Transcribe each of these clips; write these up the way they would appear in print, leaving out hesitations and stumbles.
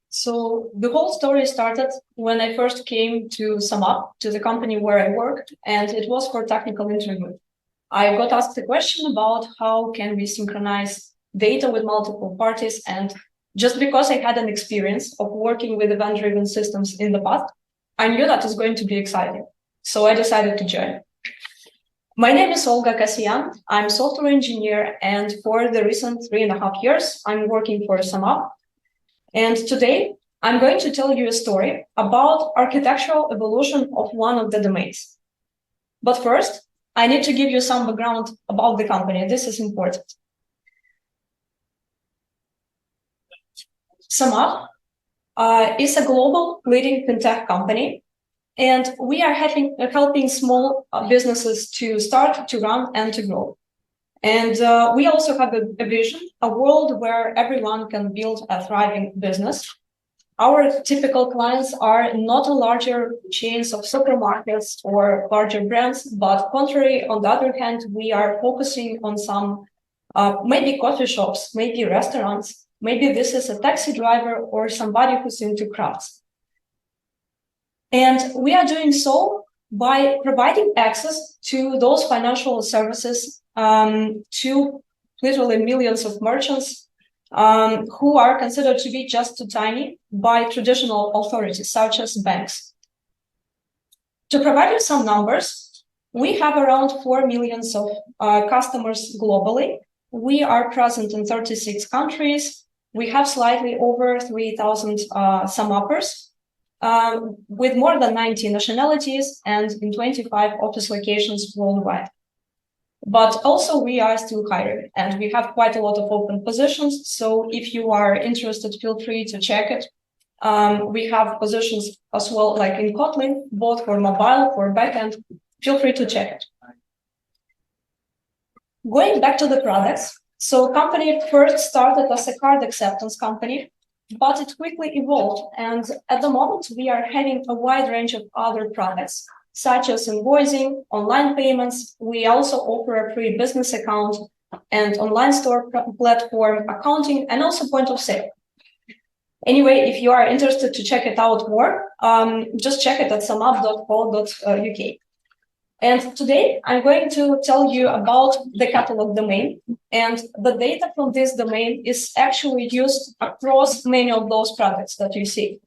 So the whole story started when I first came to SumUp, to the company where I worked, and it was for technical interview. I got asked a question about how can we synchronize data with multiple parties, and just because I had an experience of working with event-driven systems in the past, I knew that was going to be exciting. So I decided to join. My name is Olga Casian. I'm a software engineer, and for the recent 3.5 years, I'm working for SumUp. And today, I'm going to tell you a story about architectural evolution of one of the domains. But first, I need to give you some background about the company. This is important. SumUp is a global leading fintech company, and we are helping small businesses to start, to run, and to grow. And we also have a vision, a world where everyone can build a thriving business. Our typical clients are not a larger chains of supermarkets or larger brands, but contrary, on the other hand, we are focusing on some maybe coffee shops, maybe restaurants, maybe this is a taxi driver or somebody who's into crafts. And we are doing so by providing access to those financial services to literally millions of merchants who are considered to be just too tiny by traditional authorities, such as banks. To provide you some numbers, we have around 4 million customers globally. We are present in 36 countries. We have slightly over 3,000 SumUppers. With more than 90 nationalities and in 25 office locations worldwide. But also we are still hiring, and we have quite a lot of open positions. So if you are interested, feel free to check it. We have positions as well, like in Kotlin, both for mobile, for backend. Feel free to check it. Going back to the products. So company first started as a card acceptance company, but it quickly evolved, and at the moment we are having a wide range of other products, such as invoicing, online payments. We also offer a free business account and online store platform, accounting, and also point of sale. Anyway, if you are interested to check it out more, just check it at sumup.co.uk. And today I'm going to tell you about the catalog domain, and the data from this domain is actually used across many of those products that you see.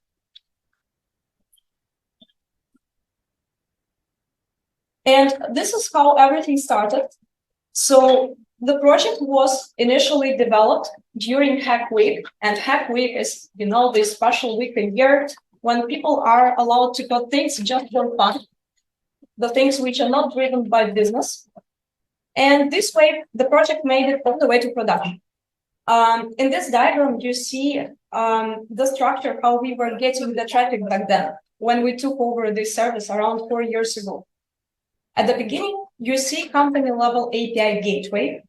And this is how everything started. So the project was initially developed during Hack Week, and Hack Week is, you know, this special week a year when people are allowed to code things just for fun. The things which are not driven by business. And this way, the project made it all the way to production. In this diagram, you see the structure, how we were getting the traffic back then, when we took over this service around 4 years ago. At the beginning, you see company-level API gateway.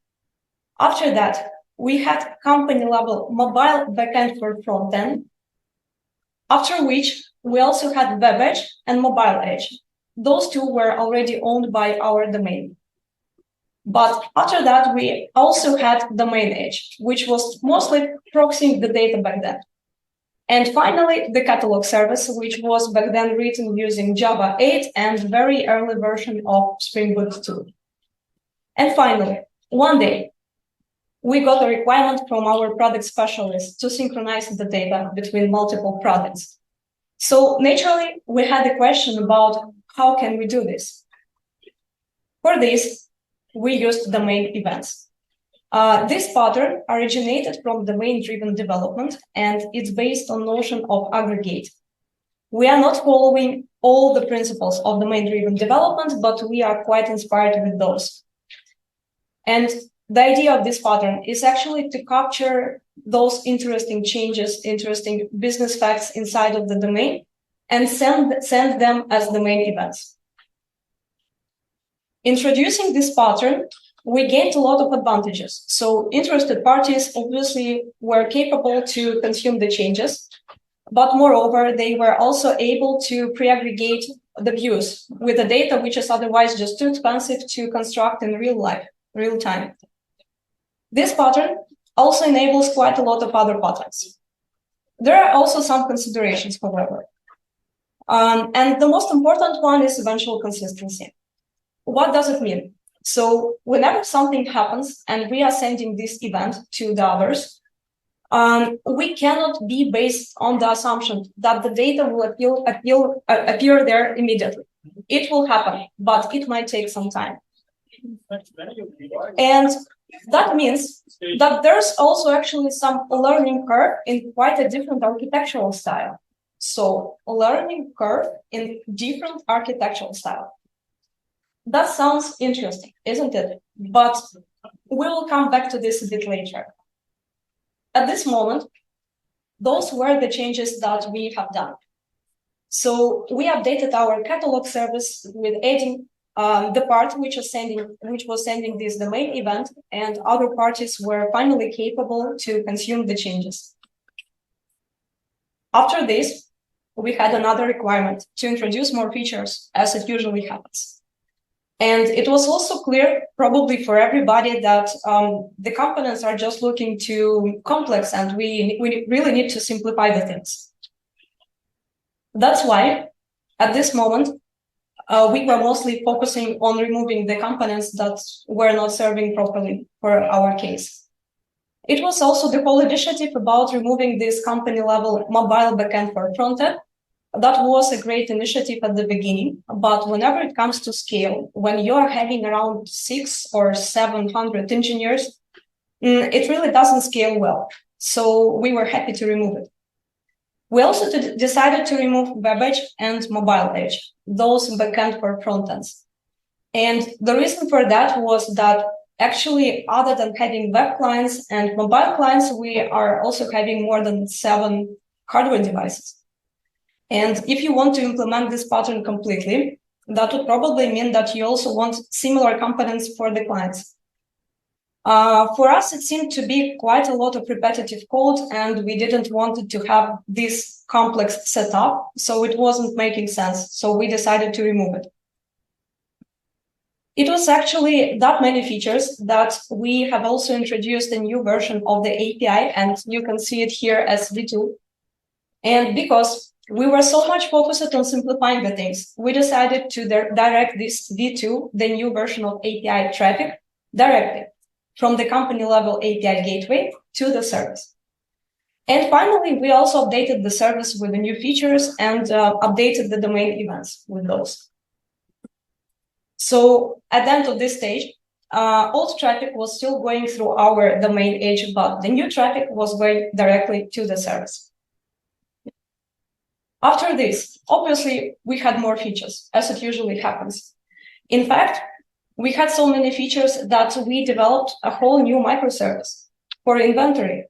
After that, we had company-level mobile backend for front-end, after which we also had web edge and mobile edge. Those two were already owned by our domain. But after that, we also had domain edge, which was mostly proxying the data back then. And finally, the catalog service, which was back then written using Java 8 and very early version of Spring Boot 2. And finally, one day, we got a requirement from our product specialists to synchronize the data between multiple products. So naturally, we had a question about how can we do this? For this, we used domain events. This pattern originated from domain-driven development, and it's based on notion of aggregate. We are not following all the principles of domain-driven development, but we are quite inspired with those. And the idea of this pattern is actually to capture those interesting changes, interesting business facts inside of the domain, and send them as domain events. Introducing this pattern, we gained a lot of advantages. So interested parties obviously were capable to consume the changes, but moreover, they were also able to pre-aggregate the views with the data which is otherwise just too expensive to construct in real time. This pattern also enables quite a lot of other patterns. There are also some considerations, however. And the most important one is eventual consistency. What does it mean? So whenever something happens and we are sending this event to the others, we cannot be based on the assumption that the data will appear there immediately. It will happen, but it might take some time. And that means that there's also actually some learning curve in quite a different architectural style. So a learning curve in different architectural style. That sounds interesting, isn't it? But we will come back to this a bit later. At this moment, those were the changes that we have done. So we updated our catalog service with adding the part which was sending this domain event, and other parties were finally capable to consume the changes. After this, we had another requirement to introduce more features, as it usually happens. And it was also clear, probably for everybody, that the components are just looking too complex, and we really need to simplify the things. That's why, at this moment, we were mostly focusing on removing the components that were not serving properly for our case. It was also the whole initiative about removing this company-level mobile backend for frontend. That was a great initiative at the beginning, but whenever it comes to scale, when you are having around 600 or 700 engineers, it really doesn't scale well. So we were happy to remove it. We also decided to remove Web Edge and Mobile Edge, those backend for frontends. And the reason for that was that actually, other than having web clients and mobile clients, we are also having more than 7 hardware devices. And if you want to implement this pattern completely, that would probably mean that you also want similar components for the clients. For us, it seemed to be quite a lot of repetitive code, and we didn't want to have this complex setup, so it wasn't making sense. So we decided to remove it. It was actually that many features that we have also introduced a new version of the API, and you can see it here as V2. And because we were so much focused on simplifying the things, we decided to direct this V2, the new version of API traffic, directly from the company-level API gateway to the service. And finally, we also updated the service with the new features and updated the domain events with those. So at the end of this stage, old traffic was still going through our domain edge, but the new traffic was going directly to the service. After this, obviously, we had more features, as it usually happens. In fact, we had so many features that we developed a whole new microservice for inventory.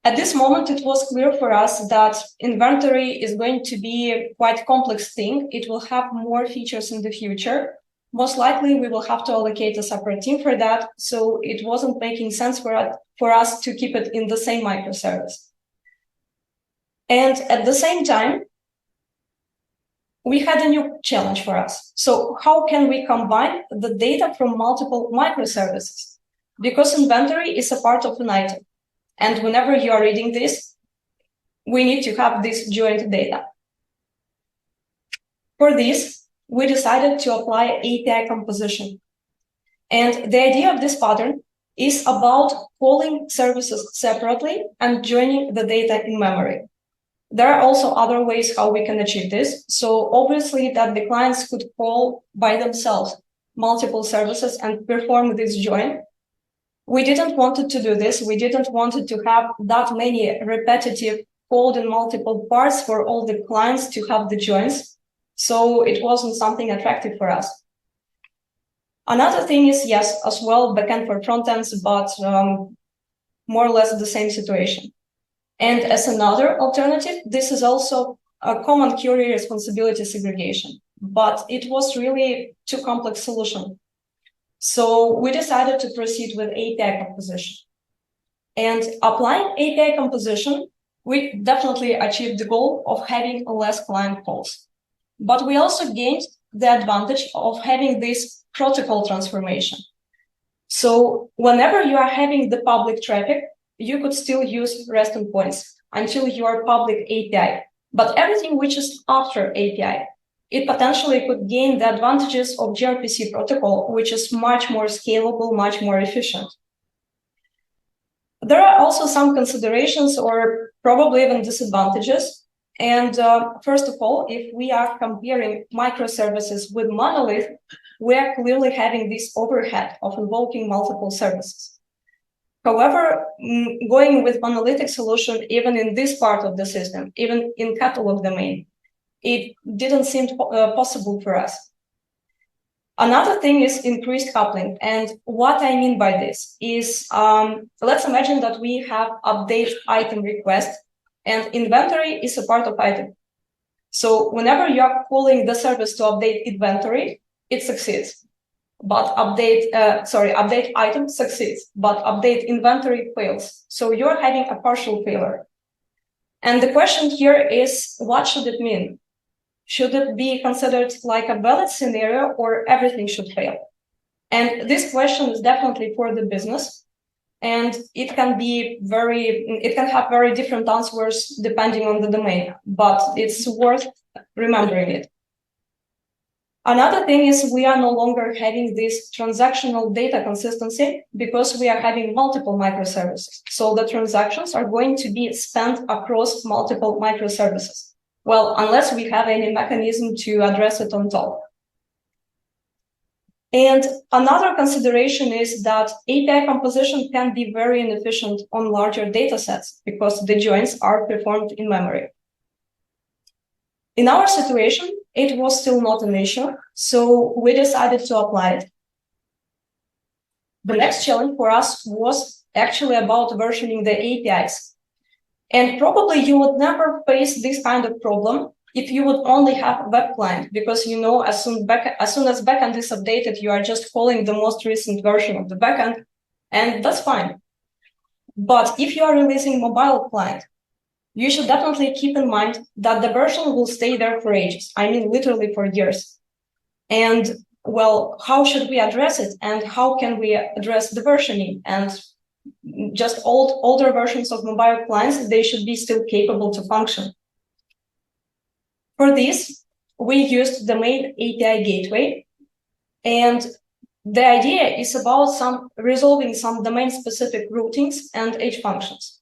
At this moment, it was clear for us that inventory is going to be a quite complex thing. It will have more features in the future. Most likely, we will have to allocate a separate team for that, so it wasn't making sense for us to keep it in the same microservice. And at the same time, we had a new challenge for us. So how can we combine the data from multiple microservices? Because inventory is a part of an item. And whenever you are reading this, we need to have this joint data. For this, we decided to apply API composition. And the idea of this pattern is about calling services separately and joining the data in memory. There are also other ways how we can achieve this. So obviously that the clients could call by themselves multiple services and perform this join. We didn't want to do this. We didn't want to have that many repetitive code in multiple parts for all the clients to have the joins. So it wasn't something attractive for us. Another thing is, yes, as well, backend for frontends, but more or less the same situation. And as another alternative, this is also a common query responsibility segregation, but it was really too complex solution. So we decided to proceed with API composition. And applying API composition, we definitely achieved the goal of having less client calls. But we also gained the advantage of having this protocol transformation. So whenever you are having the public traffic, you could still use REST endpoints until your public API. But everything which is after API, it potentially could gain the advantages of gRPC protocol, which is much more scalable, much more efficient. There are also some considerations or probably even disadvantages. And first of all, if we are comparing microservices with monolith, we are clearly having this overhead of invoking multiple services. However, going with monolithic solution, even in this part of the system, even in catalog domain, it didn't seem possible for us. Another thing is increased coupling. And what I mean by this is, let's imagine that we have update item request and inventory is a part of item. So whenever you are calling the service to update inventory, it succeeds. But update item succeeds, but update inventory fails. So you're having a partial failure. And the question here is, what should it mean? Should it be considered like a valid scenario or everything should fail? And this question is definitely for the business. And it can have very different answers depending on the domain, but it's worth remembering it. Another thing is we are no longer having this transactional data consistency because we are having multiple microservices. So the transactions are going to be spent across multiple microservices. Well, unless we have any mechanism to address it on top. And another consideration is that API composition can be very inefficient on larger data sets because the joins are performed in memory. In our situation, it was still not an issue, so we decided to apply it. The next challenge for us was actually about versioning the APIs. And probably you would never face this kind of problem if you would only have a web client, because you know as soon as backend is updated, you are just calling the most recent version of the backend, and that's fine. But if you are releasing mobile client, you should definitely keep in mind that the version will stay there for ages. I mean, literally for years. And well, how should we address it? And how can we address the versioning? And just older versions of mobile clients, they should be still capable to function. For this, we used the main API gateway. And the idea is about resolving some domain-specific routings and edge functions.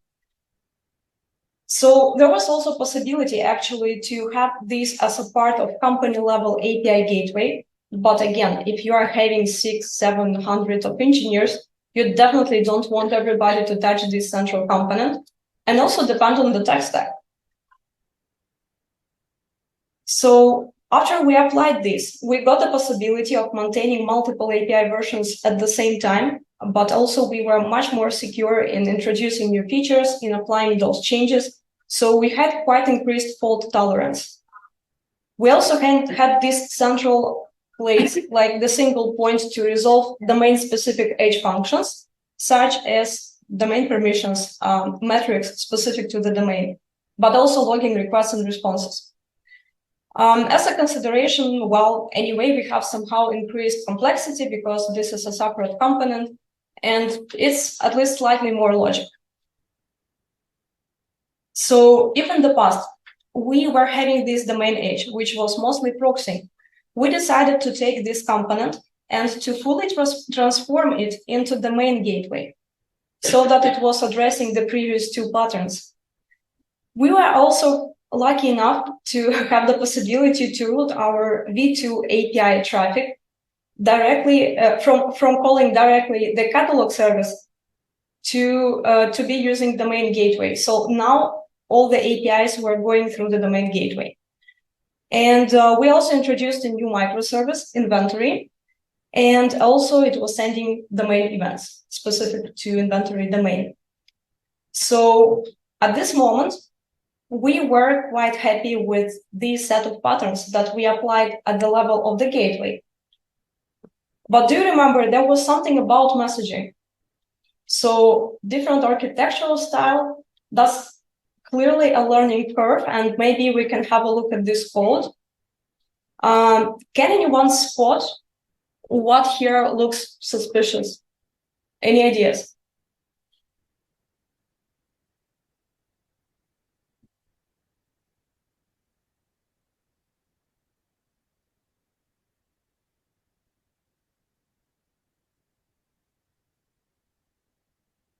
So there was also possibility actually to have this as a part of company-level API gateway. But again, if you are having 600-700 of engineers, you definitely don't want everybody to touch this central component, and also depend on the tech stack. So after we applied this, we got the possibility of maintaining multiple API versions at the same time, but also we were much more secure in introducing new features, in applying those changes. So we had quite increased fault tolerance. We also had this central place, like the single point to resolve domain-specific edge functions, such as domain permissions, metrics specific to the domain, but also logging requests and responses. As a consideration, well, anyway, we have somehow increased complexity because this is a separate component, and it's at least slightly more logic. So if in the past, we were having this domain edge, which was mostly proxying, we decided to take this component and to fully transform it into the main gateway so that it was addressing the previous two patterns. We were also lucky enough to have the possibility to route our V2 API traffic directly from calling directly the catalog service to be using domain gateway. So now all the APIs were going through the domain gateway. And we also introduced a new microservice, inventory, and also it was sending domain events specific to inventory domain. So at this moment, we were quite happy with this set of patterns that we applied at the level of the gateway. But do you remember there was something about messaging? So different architectural style, that's clearly a learning curve, and maybe we can have a look at this code. Can anyone spot what here looks suspicious? Any ideas?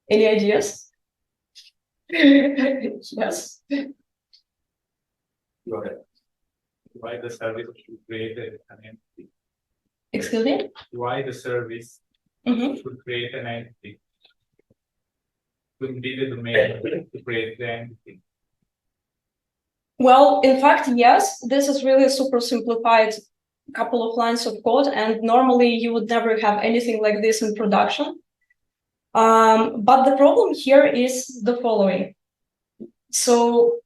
Any ideas? Yes. Go ahead. Why the service should create an entity? Excuse me? Why the service should create an entity? Couldn't be the domain to create the entity. Well, in fact, yes, this is really a super simplified couple of lines of code, and normally you would never have anything like this in production. But the problem here is the following. So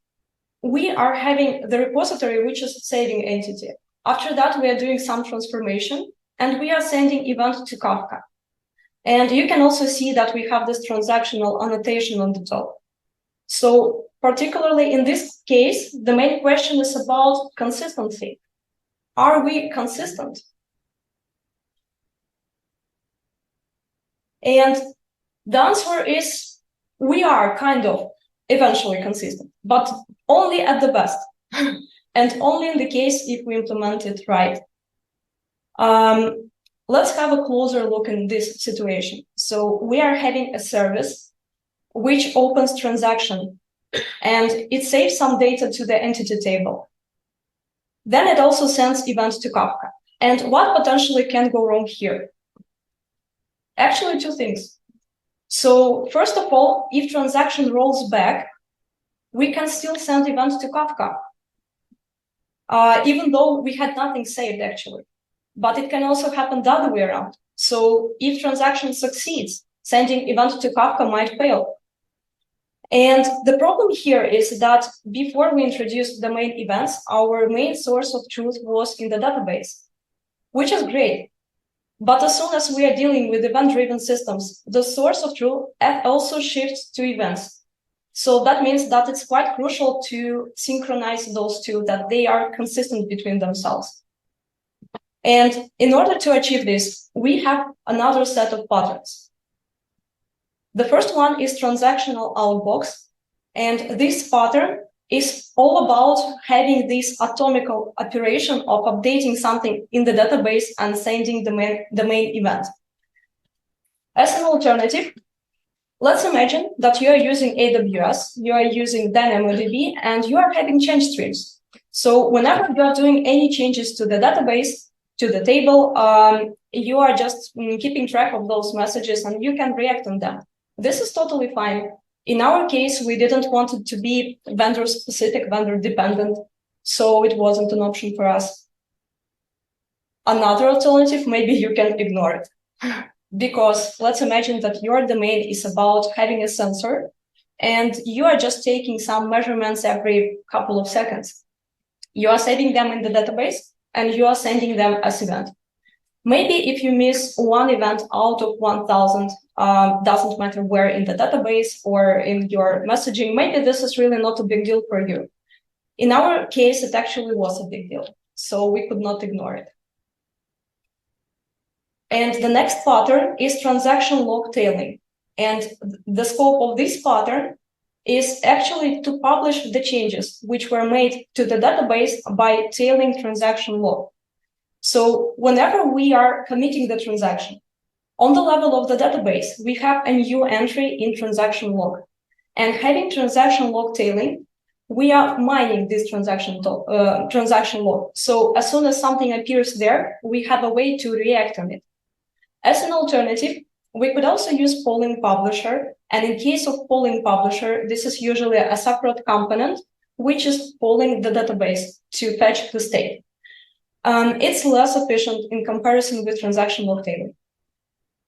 we are having the repository, which is saving entity. After that, we are doing some transformation, and we are sending event to Kafka. And you can also see that we have this transactional annotation on the top. So particularly in this case, the main question is about consistency. Are we consistent? And the answer is we are kind of eventually consistent, but only at the best, and only in the case if we implement it right. Let's have a closer look in this situation. So we are having a service which opens transaction, and it saves some data to the entity table. Then it also sends events to Kafka. And what potentially can go wrong here? Actually, two things. So first of all, if transaction rolls back, we can still send events to Kafka, even though we had nothing saved actually. But it can also happen the other way around. So if transaction succeeds, sending events to Kafka might fail. And the problem here is that before we introduced the main events, our main source of truth was in the database, which is great. But as soon as we are dealing with event-driven systems, the source of truth also shifts to events. So that means that it's quite crucial to synchronize those two, that they are consistent between themselves. And in order to achieve this, we have another set of patterns. The first one is transactional outbox, and this pattern is all about having this atomical operation of updating something in the database and sending the main event. As an alternative, let's imagine that you are using AWS, you are using DynamoDB, and you are having change streams. So whenever you are doing any changes to the database, to the table, you are just keeping track of those messages and you can react on them. This is totally fine. In our case, we didn't want it to be vendor-specific, vendor-dependent, so it wasn't an option for us. Another alternative, maybe you can ignore it. Because let's imagine that your domain is about having a sensor, and you are just taking some measurements every couple of seconds. You are saving them in the database, and you are sending them as event. Maybe if you miss one event out of 1,000, doesn't matter where in the database or in your messaging, maybe this is really not a big deal for you. In our case, it actually was a big deal, so we could not ignore it. And the next pattern is transaction log tailing. And the scope of this pattern is actually to publish the changes which were made to the database by tailing transaction log. So whenever we are committing the transaction, on the level of the database, we have a new entry in transaction log. And having transaction log tailing, we are mining this transaction log. So as soon as something appears there, we have a way to react on it. As an alternative, we could also use polling publisher. And in case of polling publisher, this is usually a separate component, which is polling the database to fetch the state. It's less efficient in comparison with transaction log tailing.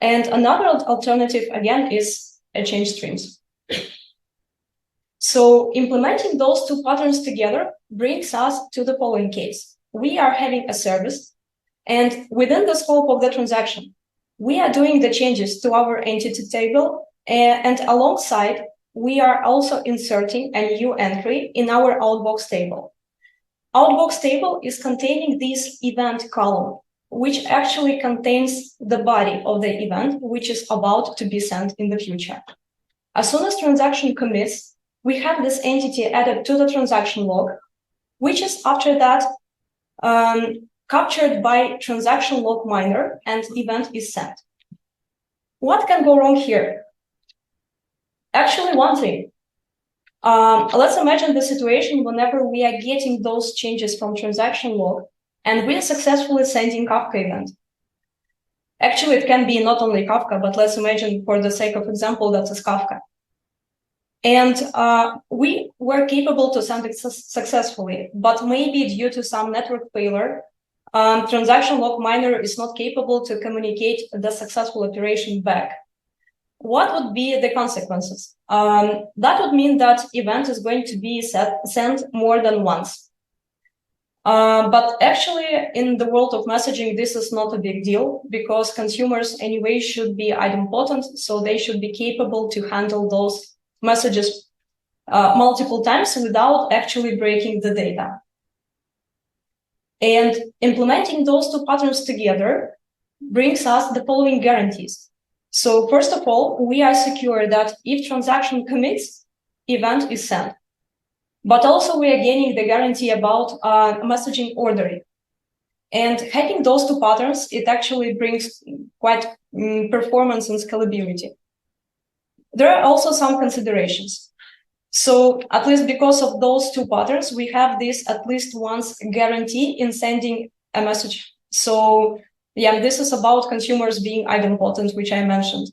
And another alternative, again, is change streams. So implementing those two patterns together brings us to the following case. We are having a service, and within the scope of the transaction, we are doing the changes to our entity table, and alongside, we are also inserting a new entry in our outbox table. Outbox table is containing this event column, which actually contains the body of the event, which is about to be sent in the future. As soon as transaction commits, we have this entity added to the transaction log, which is after that captured by transaction log miner, and event is sent. What can go wrong here? Actually, one thing. Let's imagine the situation whenever we are getting those changes from transaction log and we are successfully sending Kafka event. Actually, it can be not only Kafka, but let's imagine for the sake of example, that is Kafka. And we were capable to send it successfully, but maybe due to some network failure, transaction log miner is not capable to communicate the successful operation back. What would be the consequences? That would mean that event is going to be sent more than once. But actually, in the world of messaging, this is not a big deal because consumers anyway should be idempotent, so they should be capable to handle those messages multiple times without actually breaking the data. And implementing those two patterns together brings us the following guarantees. So first of all, we are secure that if transaction commits, event is sent. But also we are gaining the guarantee about messaging ordering. And having those two patterns, it actually brings quite performance and scalability. There are also some considerations. So at least because of those two patterns, we have this at least once guarantee in sending a message. So yeah, this is about consumers being idempotent, which I mentioned.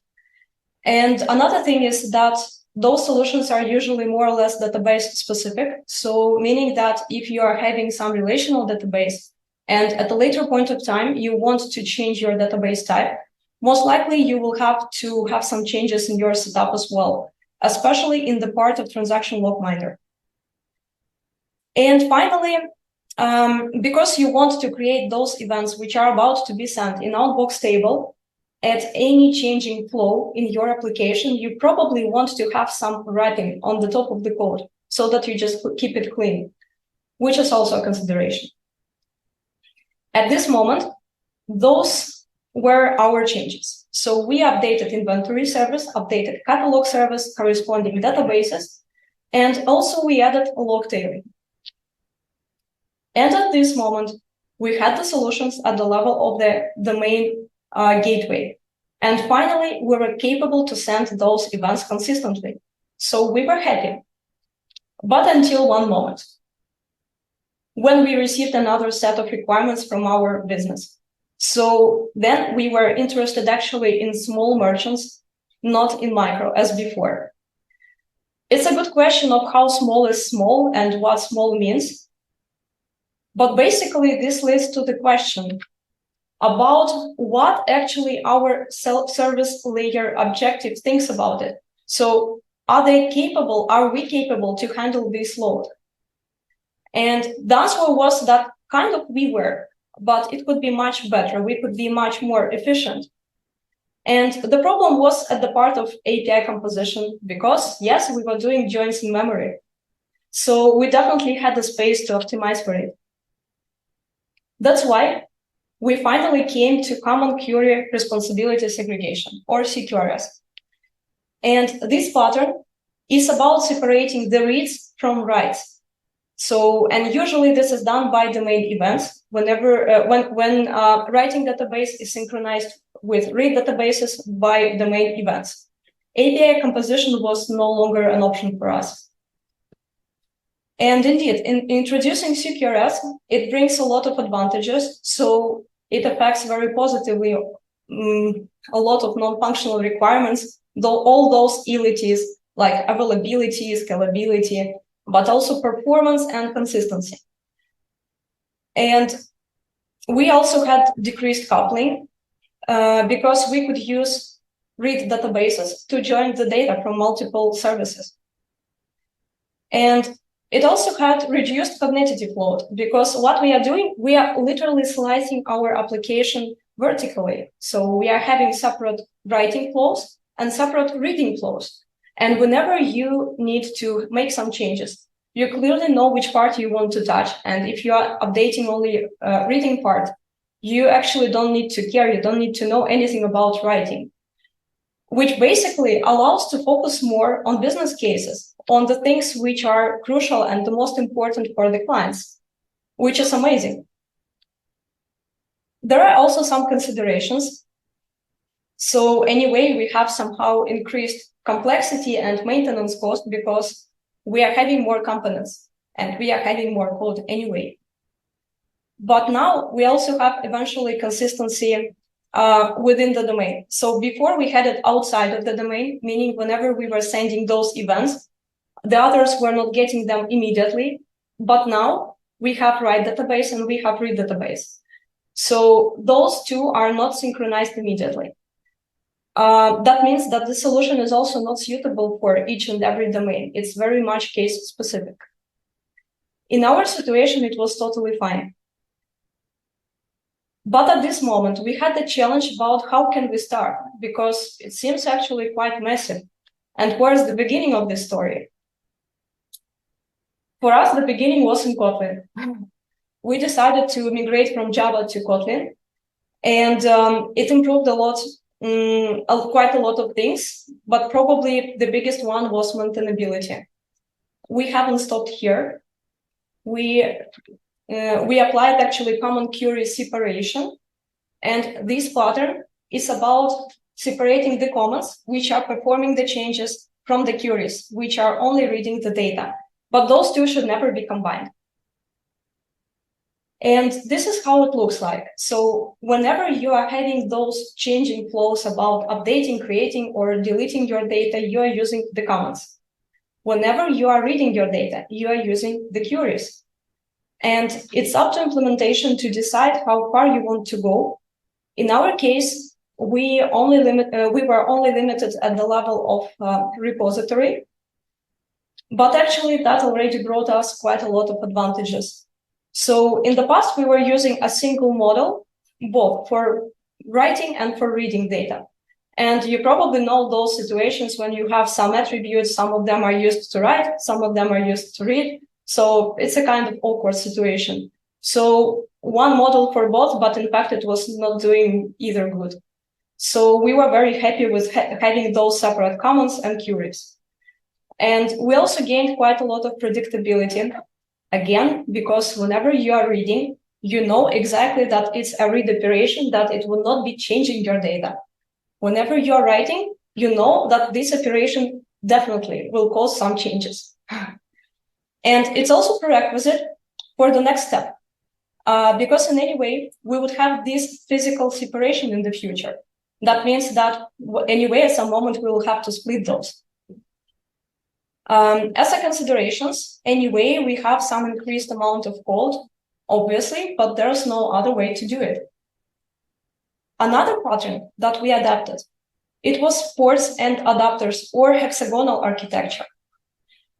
And another thing is that those solutions are usually more or less database specific. So meaning that if you are having some relational database and at a later point of time, you want to change your database type, most likely you will have to have some changes in your setup as well, especially in the part of transaction log miner. And finally, because you want to create those events which are about to be sent in outbox table, at any changing flow in your application, you probably want to have some writing on the top of the code so that you just keep it clean, which is also a consideration. At this moment, those were our changes. So we updated inventory service, updated catalog service, corresponding databases, and also we added log tailing. And at this moment, we had the solutions at the level of the domain gateway. And finally, we were capable to send those events consistently. So we were happy. But until one moment, when we received another set of requirements from our business. So then we were interested actually in small merchants, not in micro as before. It's a good question of how small is small and what small means. But basically, this leads to the question about what actually our self-service layer objective thinks about it. So are we capable to handle this load? And the answer was that kind of we were, but it could be much better. We could be much more efficient. And the problem was at the part of API composition because, yes, we were doing joins in memory. So we definitely had the space to optimize for it. That's why we finally came to Common Query Responsibility Segregation, or CQRS. And this pattern is about separating the reads from writes. So, and usually this is done by domain events whenever, when writing database is synchronized with read databases by domain events. API composition was no longer an option for us. And indeed, in introducing CQRS, it brings a lot of advantages. So it affects very positively a lot of non-functional requirements, though all those utilities like availability, scalability, but also performance and consistency. And we also had decreased coupling because we could use read databases to join the data from multiple services. And it also had reduced cognitive load because what we are doing, we are literally slicing our application vertically. So we are having separate writing flows and separate reading flows. And whenever you need to make some changes, you clearly know which part you want to touch. And if you are updating only reading part, you actually don't need to care. You don't need to know anything about writing, which basically allows to focus more on business cases, on the things which are crucial and the most important for the clients, which is amazing. There are also some considerations. So anyway, we have somehow increased complexity and maintenance cost because we are having more components and we are having more code anyway. But now we also have eventually consistency within the domain. So before we had it outside of the domain, meaning whenever we were sending those events, the others were not getting them immediately. But now we have write database and we have read database. So those two are not synchronized immediately. That means that the solution is also not suitable for each and every domain. It's very much case specific. In our situation, it was totally fine. But at this moment, we had the challenge about how can we start, because it seems actually quite messy. And where's the beginning of this story? For us, the beginning was in Kotlin. We decided to migrate from Java to Kotlin, and it improved a lot, quite a lot of things, but probably the biggest one was maintainability. We haven't stopped here. We applied actually common query separation, and this pattern is about separating the comments which are performing the changes from the queries which are only reading the data, but those two should never be combined. And this is how it looks like. So whenever you are having those changing flows about updating, creating, or deleting your data, you are using the comments. Whenever you are reading your data, you are using the queries. And it's up to implementation to decide how far you want to go. In our case, we were only limited at the level of repository, but actually that already brought us quite a lot of advantages. So in the past, we were using a single model, both for writing and for reading data. And you probably know those situations when you have some attributes, some of them are used to write, some of them are used to read. So it's a kind of awkward situation. So one model for both, but in fact, it was not doing either good. So we were very happy with having those separate comments and queries. And we also gained quite a lot of predictability. Again, because whenever you are reading, you know exactly that it's a read operation, that it will not be changing your data. Whenever you are writing, you know that this operation definitely will cause some changes. And it's also prerequisite for the next step, because in any way, we would have this physical separation in the future. That means that anyway, at some moment, we will have to split those. As a considerations, anyway, we have some increased amount of code, obviously, but there's no other way to do it. Another pattern that we adapted, it was ports and adapters or hexagonal architecture.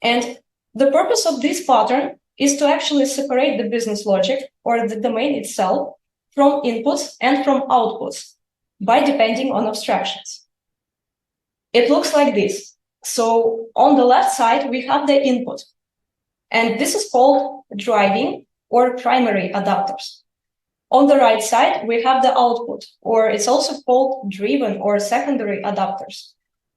And the purpose of this pattern is to actually separate the business logic or the domain itself from inputs and from outputs by depending on abstractions. It looks like this. So on the left side, we have the input, and this is called driving or primary adapters. On the right side, we have the output, or it's also called driven or secondary adapters.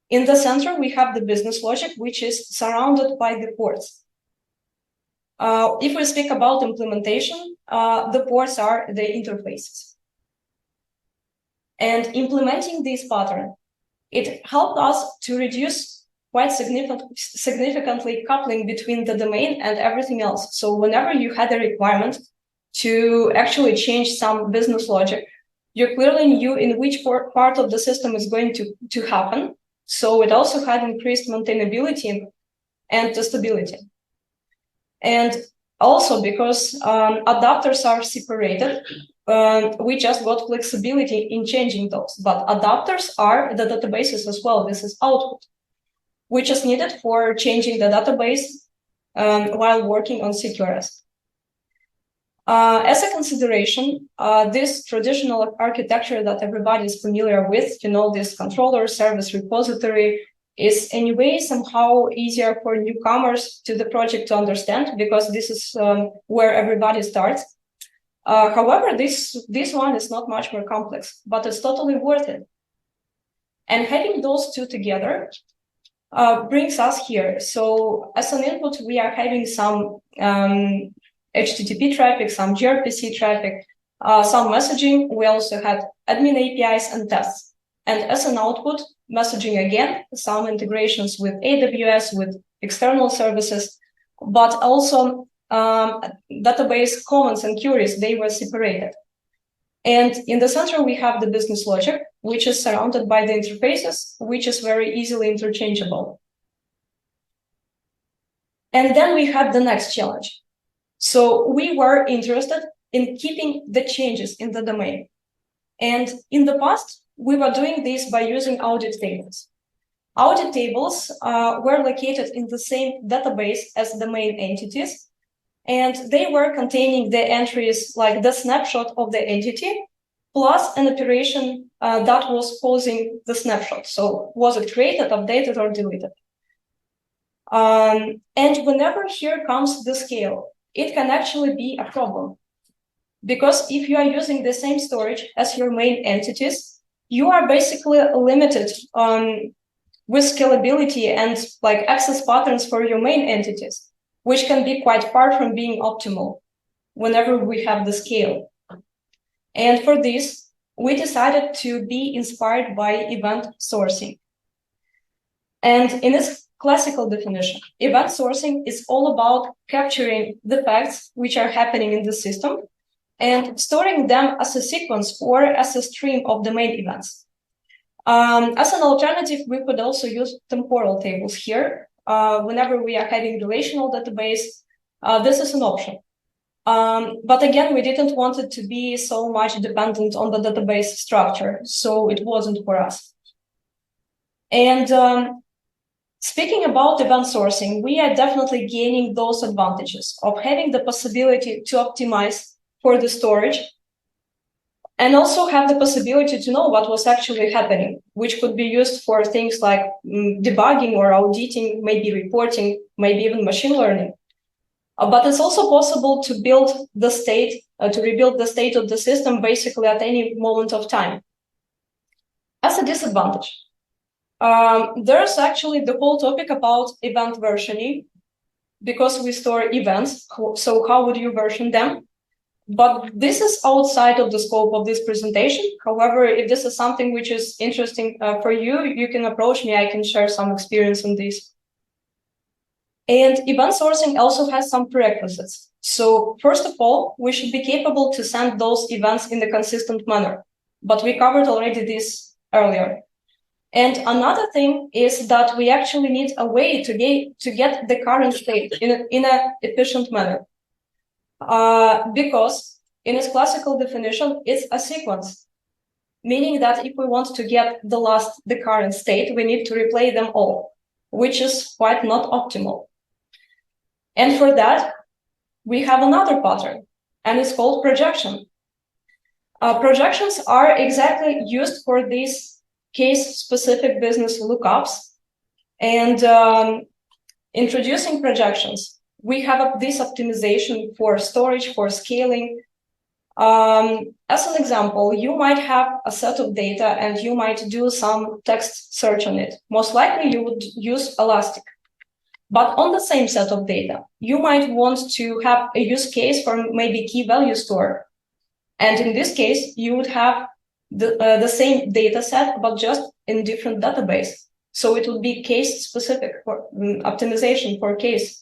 In the center, we have the business logic, which is surrounded by the ports. If we speak about implementation, the ports are the interfaces. And implementing this pattern, it helped us to reduce quite significantly coupling between the domain and everything else. So whenever you had a requirement to actually change some business logic, you clearly knew in which part of the system is going to happen. So it also had increased maintainability and testability. And also because adapters are separated, we just got flexibility in changing those. But adapters are the databases as well. This is output, which is needed for changing the database while working on CQRS. As a consideration, this traditional architecture that everybody is familiar with, this controller, service, repository, is anyway somehow easier for newcomers to the project to understand, because this is where everybody starts. However, this one is not much more complex, but it's totally worth it. And having those two together brings us here. So as an input, we are having some HTTP traffic, some gRPC traffic, some messaging. We also had admin APIs and tests. and as an output, messaging again, some integrations with AWS, with external services, but also database comments and queries, they were separated. And in the center, we have the business logic, which is surrounded by the interfaces, which is very easily interchangeable. And then we had the next challenge. So we were interested in keeping the changes in the domain. And in the past, we were doing this by using audit tables. Audit tables were located in the same database as the main entities, and they were containing the entries like the snapshot of the entity, plus an operation that was causing the snapshot. So was it created, updated, or deleted? And whenever here comes the scale, it can actually be a problem. Because if you are using the same storage as your main entities, you are basically limited with scalability and like access patterns for your main entities, which can be quite far from being optimal whenever we have the scale. And for this, we decided to be inspired by event sourcing. And in its classical definition, event sourcing is all about capturing the facts which are happening in the system and storing them as a sequence or as a stream of the main events. As an alternative, we could also use temporal tables here. Whenever we are having relational database, this is an option. But again, we didn't want it to be so much dependent on the database structure, so it wasn't for us. And speaking about event sourcing, we are definitely gaining those advantages of having the possibility to optimize for the storage and also have the possibility to know what was actually happening, which could be used for things like debugging or auditing, maybe reporting, maybe even machine learning. But it's also possible to build the state, to rebuild the state of the system basically at any moment of time. As a disadvantage, there's actually the whole topic about event versioning, because we store events. So how would you version them? But this is outside of the scope of this presentation. However, if this is something which is interesting for you, you can approach me. I can share some experience on this. And event sourcing also has some prerequisites. So first of all, we should be capable to send those events in a consistent manner. But we covered already this earlier. And another thing is that we actually need a way to get the current state in an efficient manner. Because in its classical definition, it's a sequence, meaning that if we want to get the current state, we need to replay them all, which is quite not optimal. And for that, we have another pattern, and it's called projection. Projections are exactly used for these case-specific business lookups. And introducing projections, we have this optimization for storage, for scaling. As an example, you might have a set of data and you might do some text search on it. Most likely you would use Elastic. But on the same set of data, you might want to have a use case for maybe key value store. And in this case, you would have the same data set, but just in different database. So it would be case specific for optimization for case.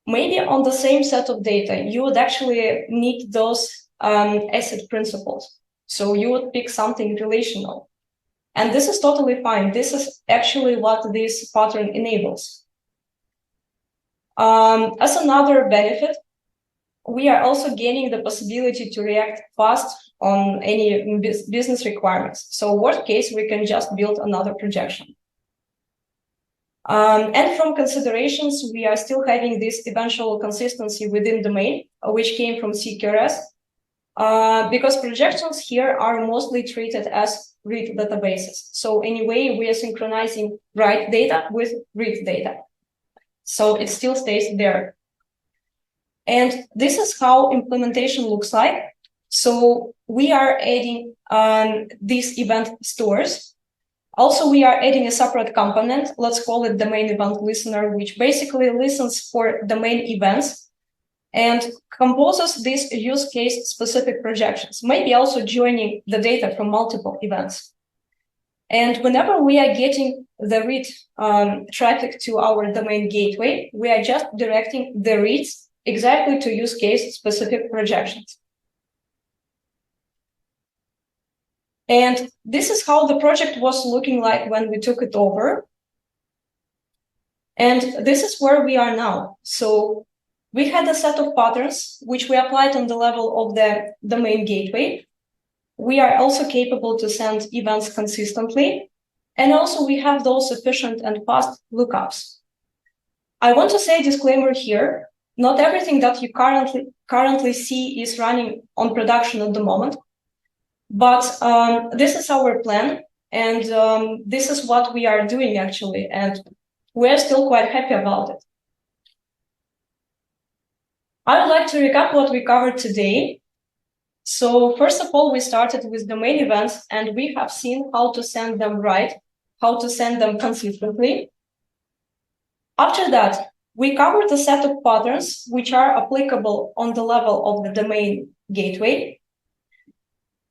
Maybe on the same set of data, you would actually need those asset principles. So you would pick something relational. And this is totally fine. This is actually what this pattern enables. As another benefit, we are also gaining the possibility to react fast on any business requirements. So worst case, we can just build another projection. And from considerations, we are still having this eventual consistency within domain, which came from CQRS, because projections here are mostly treated as read databases. So anyway, we are synchronizing write data with read data. So it still stays there. And this is how implementation looks like. So we are adding these event stores. Also, we are adding a separate component. Let's call it domain event listener, which basically listens for domain events and composes these use case specific projections, maybe also joining the data from multiple events. And whenever we are getting the read traffic to our domain gateway, we are just directing the reads exactly to use case specific projections. And this is how the project was looking like when we took it over. And this is where we are now. So we had a set of patterns which we applied on the level of the domain gateway. We are also capable to send events consistently. And also we have those efficient and fast lookups. I want to say a disclaimer here. Not everything that you currently see is running on production at the moment. But this is our plan, and this is what we are doing actually, and we're still quite happy about it. I would like to recap what we covered today. So first of all, we started with domain events, and we have seen how to send them right, how to send them consistently. After that, we covered a set of patterns which are applicable on the level of the domain gateway.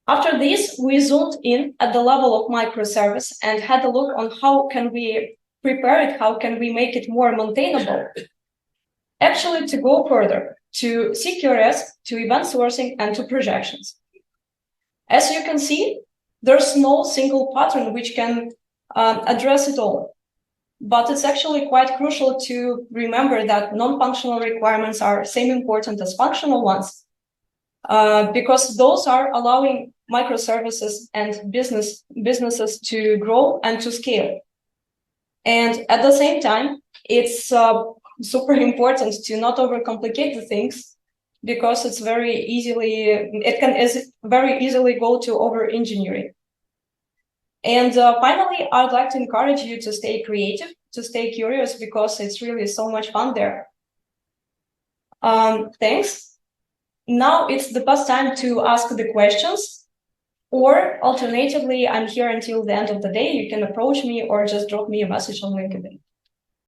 After this, we zoomed in at the level of microservice and had a look on how can we prepare it, how can we make it more maintainable. Actually, to go further, to CQRS, to event sourcing, and to projections. As you can see, there's no single pattern which can address it all. But it's actually quite crucial to remember that non-functional requirements are same important as functional ones, because those are allowing microservices and businesses to grow and to scale. And at the same time, it's super important to not overcomplicate the things, because it's very easily go to over-engineering. And finally, I'd like to encourage you to stay creative, to stay curious, because it's really so much fun there. Thanks. Now it's the best time to ask the questions, or alternatively, I'm here until the end of the day. You can approach me or just drop me a message on LinkedIn.